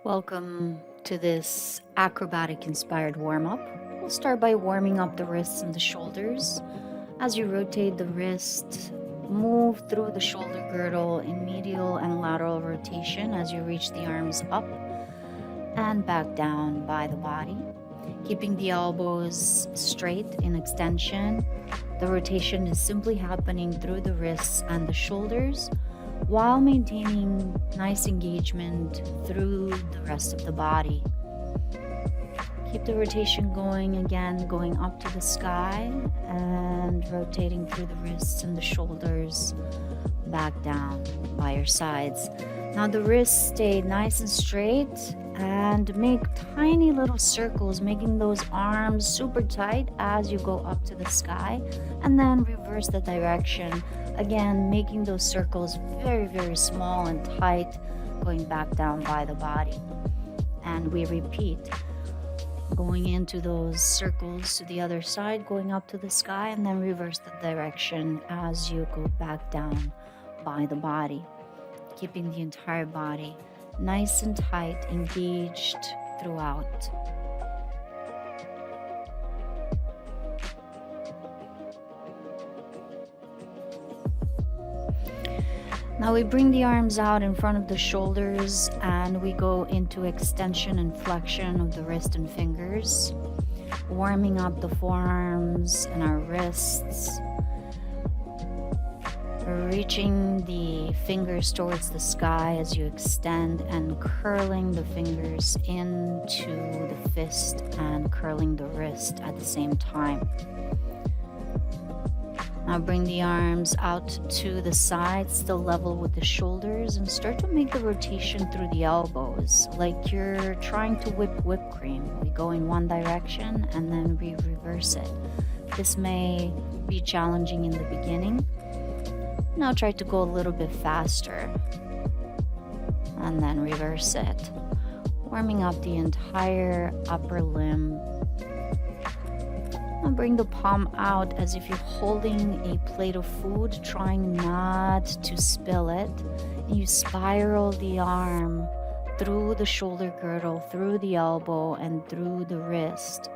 Welcome to this acrobatic inspired warm up. We'll start by warming up the wrists and the shoulders. As you rotate the wrist, move through the shoulder girdle in medial and lateral rotation as you reach the arms up and back down by the body. Keeping the elbows straight in extension, the rotation is simply happening through the wrists and the shoulders, while maintaining nice engagement through the rest of the body. Keep the rotation going again, going up to the sky and rotating through the wrists and the shoulders back down by your sides. Now the wrists stay nice and straight and make tiny little circles, making those arms super tight as you go up to the sky, and then reverse the direction. Again, making those circles very, very small and tight, going back down by the body. And we repeat, going into those circles to the other side, going up to the sky, and then reverse the direction as you go back down by the body. Keeping the entire body nice and tight, engaged throughout. Now we bring the arms out in front of the shoulders and we go into extension and flexion of the wrist and fingers, warming up the forearms and our wrists, reaching the fingers towards the sky as you extend and curling the fingers into the fist and curling the wrist at the same time. Now bring the arms out to the side, still level with the shoulders, and start to make the rotation through the elbows, like you're trying to whip whipped cream. We go in one direction and then we reverse it. This may be challenging in the beginning. Now try to go a little bit faster and then reverse it, warming up the entire upper limb. Now bring the palm out as if you're holding a plate of food, trying not to spill it. And you spiral the arm through the shoulder girdle, through the elbow, and through the wrist.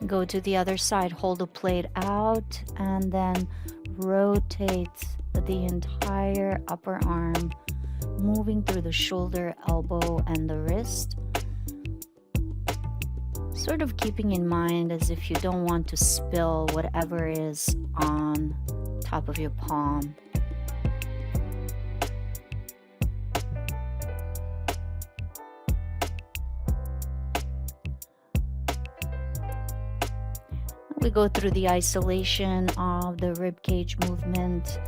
Go to the other side, hold the plate out, and then rotate the entire upper arm, moving through the shoulder, elbow, and the wrist. Sort of keeping in mind as if you don't want to spill whatever is on top of your palm. We go through the isolation of the rib cage movement.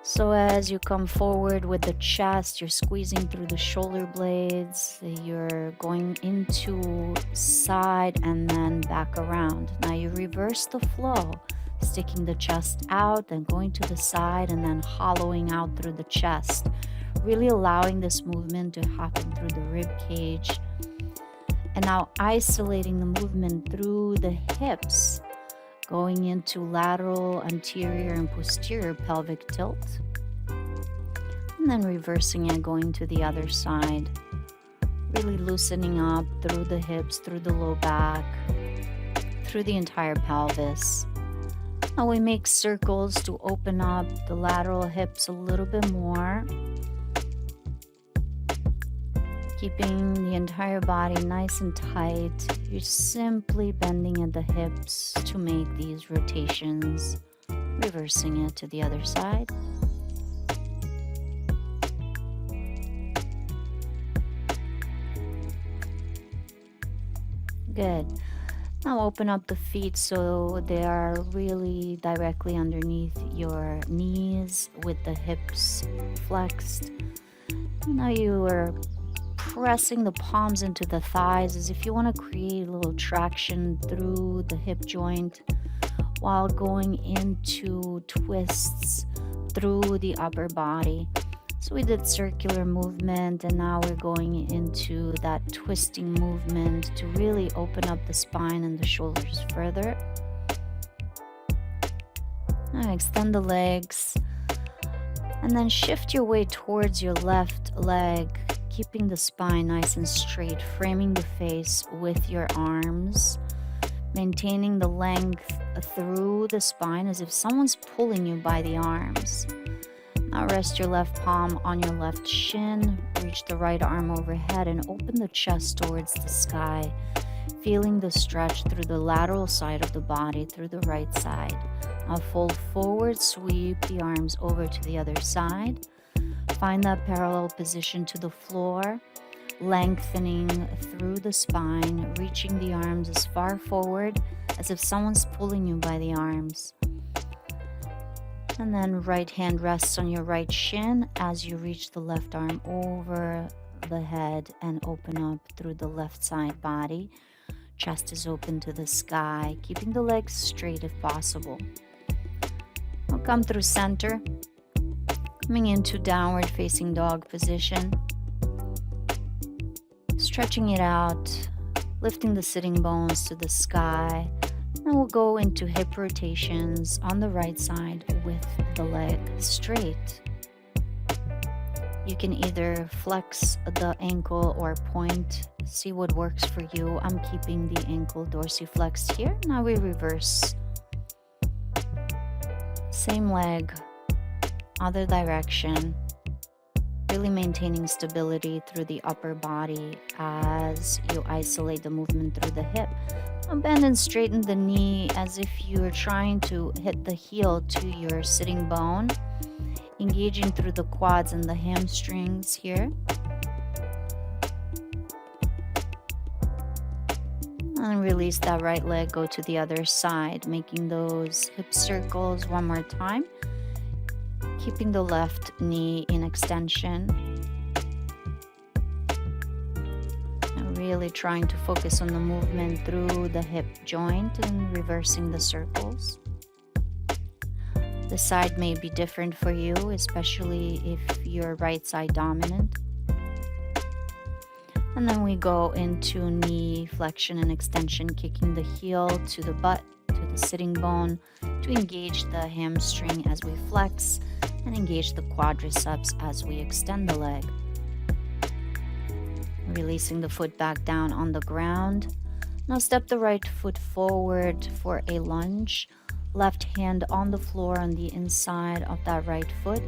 So as you come forward with the chest, you're squeezing through the shoulder blades, you're going into side and then back around. Now you reverse the flow, sticking the chest out, then going to the side and then hollowing out through the chest, really allowing this movement to happen through the rib cage. And now isolating the movement through the hips, going into lateral, anterior, and posterior pelvic tilt. And then reversing it, going to the other side. Really loosening up through the hips, through the low back, through the entire pelvis. Now we make circles to open up the lateral hips a little bit more. Keeping the entire body nice and tight. You're simply bending at the hips to make these rotations, reversing it to the other side. Good. Now open up the feet so they are really directly underneath your knees with the hips flexed. Now you are pressing the palms into the thighs as if you want to create a little traction through the hip joint while going into twists through the upper body. So we did circular movement, and now we're going into that twisting movement to really open up the spine and the shoulders further. Now extend the legs, and then shift your weight towards your left leg, keeping the spine nice and straight, framing the face with your arms, maintaining the length through the spine as if someone's pulling you by the arms. Now rest your left palm on your left shin, reach the right arm overhead and open the chest towards the sky, feeling the stretch through the lateral side of the body, through the right side. Now fold forward, sweep the arms over to the other side. Find that parallel position to the floor, lengthening through the spine, reaching the arms as far forward as if someone's pulling you by the arms. And then right hand rests on your right shin as you reach the left arm over the head and open up through the left side body. Chest is open to the sky, keeping the legs straight if possible. We'll come through center, coming into downward facing dog position. Stretching it out, lifting the sitting bones to the sky. Then we'll go into hip rotations on the right side with the leg straight. You can either flex the ankle or point. See what works for you. I'm keeping the ankle dorsiflexed here. Now we reverse. Same leg, other direction. Really maintaining stability through the upper body as you isolate the movement through the hip. Now bend and straighten the knee as if you're trying to hit the heel to your sitting bone, engaging through the quads and the hamstrings here. And release that right leg, go to the other side, making those hip circles one more time. Keeping the left knee in extension. And really trying to focus on the movement through the hip joint and reversing the circles. The side may be different for you, especially if you're right side dominant. And then we go into knee flexion and extension, kicking the heel to the butt, to the sitting bone, to engage the hamstring as we flex and engage the quadriceps as we extend the leg. Releasing the foot back down on the ground. Now step the right foot forward for a lunge. Left hand on the floor on the inside of that right foot.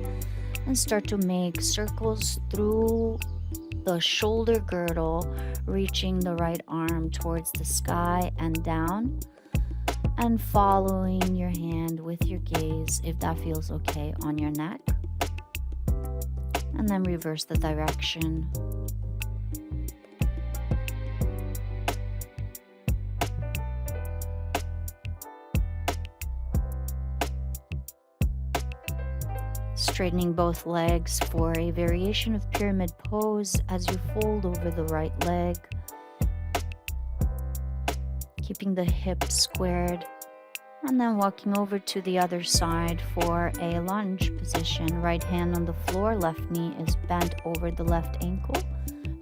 And start to make circles through the shoulder girdle, reaching the right arm towards the sky and down. And following your hand with your gaze, if that feels okay, on your neck. And then reverse the direction. Straightening both legs for a variation of pyramid pose as you fold over the right leg. Keeping the hips squared, and then walking over to the other side for a lunge position. Right hand on the floor, left knee is bent over the left ankle.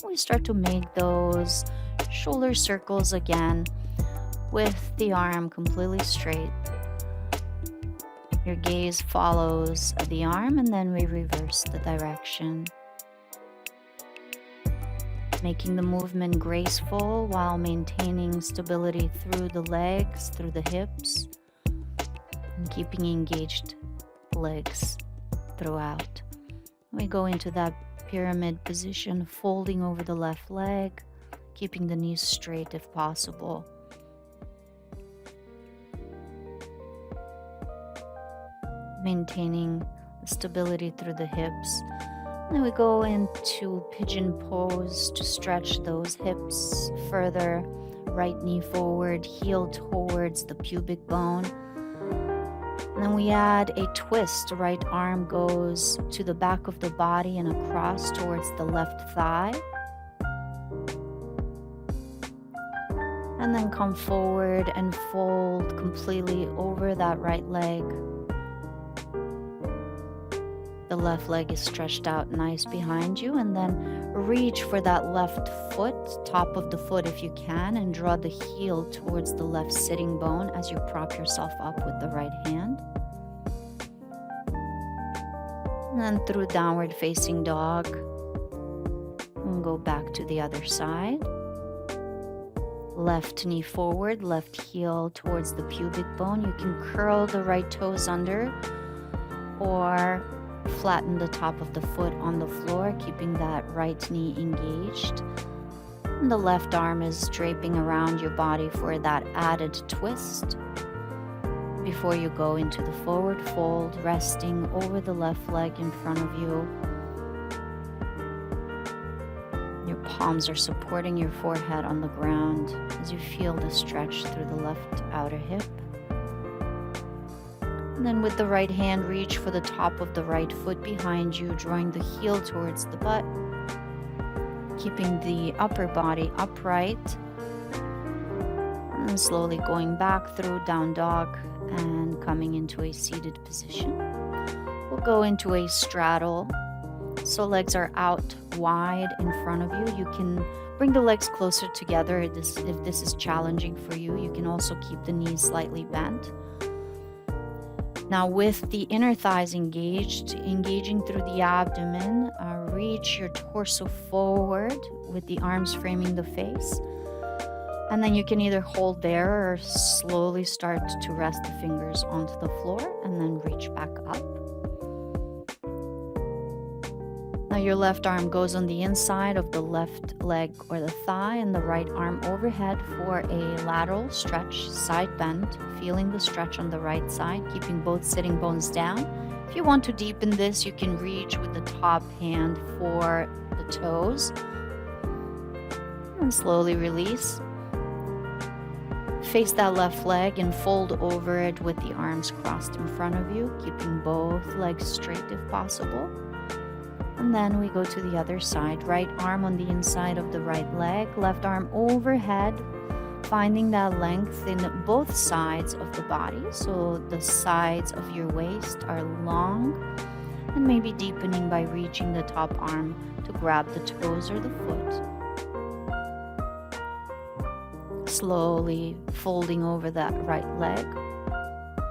We start to make those shoulder circles again with the arm completely straight. Your gaze follows the arm, and then we reverse the direction. Making the movement graceful while maintaining stability through the legs, through the hips, and keeping engaged legs throughout. We go into that pyramid position, folding over the left leg, keeping the knees straight if possible. Maintaining stability through the hips. Then we go into Pigeon Pose to stretch those hips further. Right knee forward, heel towards the pubic bone. And then we add a twist. Right arm goes to the back of the body and across towards the left thigh. And then come forward and fold completely over that right leg. The left leg is stretched out nice behind you, and then reach for that left foot, top of the foot if you can, and draw the heel towards the left sitting bone as you prop yourself up with the right hand. And then through downward facing dog, and go back to the other side. Left knee forward, left heel towards the pubic bone. You can curl the right toes under or flatten the top of the foot on the floor, keeping that right knee engaged. And the left arm is draping around your body for that added twist. Before you go into the forward fold, resting over the left leg in front of you. Your palms are supporting your forehead on the ground as you feel the stretch through the left outer hip. And then with the right hand, reach for the top of the right foot behind you, drawing the heel towards the butt, keeping the upper body upright, and slowly going back through down dog and coming into a seated position. We'll go into a straddle. So legs are out wide in front of you. You can bring the legs closer together if this is challenging for you. You can also keep the knees slightly bent. Now with the inner thighs engaging through the abdomen, reach your torso forward with the arms framing the face. And then you can either hold there or slowly start to rest the fingers onto the floor and then reach back up. Now your left arm goes on the inside of the left leg or the thigh, and the right arm overhead for a lateral stretch, side bend, feeling the stretch on the right side, keeping both sitting bones down. If you want to deepen this, you can reach with the top hand for the toes and slowly release. Face that left leg and fold over it with the arms crossed in front of you, keeping both legs straight if possible. And then we go to the other side. Right arm on the inside of the right leg, left arm overhead, finding that length in both sides of the body. So the sides of your waist are long, and maybe deepening by reaching the top arm to grab the toes or the foot. Slowly folding over that right leg,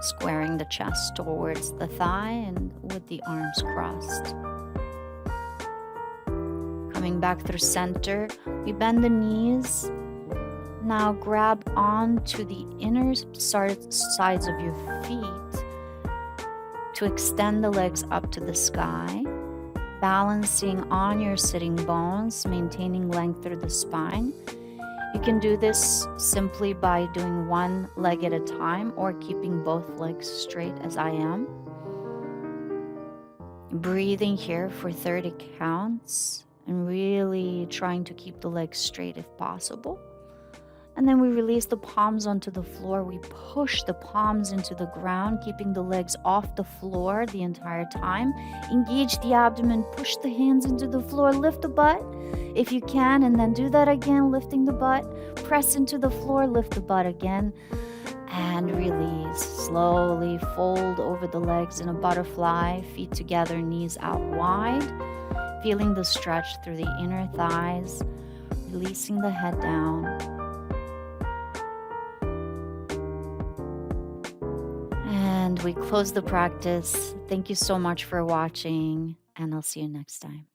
squaring the chest towards the thigh and with the arms crossed. Coming back through center, we bend the knees. Now grab onto the inner sides of your feet to extend the legs up to the sky, balancing on your sitting bones, maintaining length through the spine. You can do this simply by doing one leg at a time or keeping both legs straight as I am. Breathing here for 30 counts and really trying to keep the legs straight if possible. And then we release the palms onto the floor. We push the palms into the ground, keeping the legs off the floor the entire time. Engage the abdomen, push the hands into the floor, lift the butt if you can, and then do that again, lifting the butt. Press into the floor, lift the butt again, and release. Slowly fold over the legs in a butterfly, feet together, knees out wide. Feeling the stretch through the inner thighs, releasing the head down. And we close the practice. Thank you so much for watching, and I'll see you next time.